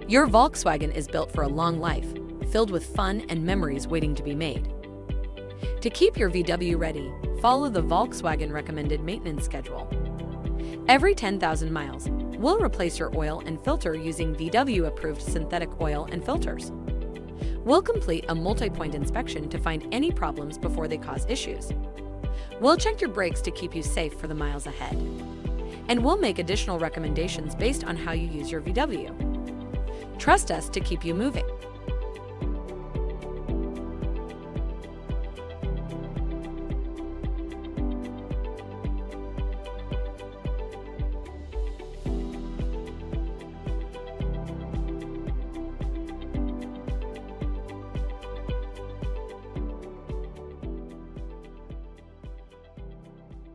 Your Volkswagen is built for a long life, filled with fun and memories waiting to be made. To keep your VW ready, follow the Volkswagen recommended maintenance schedule. Every 10,000 miles, we'll replace your oil and filter using VW-approved synthetic oil and filters. We'll complete a multi-point inspection to find any problems before they cause issues. We'll check your brakes to keep you safe for the miles ahead. And we'll make additional recommendations based on how you use your VW. Trust us to keep you moving.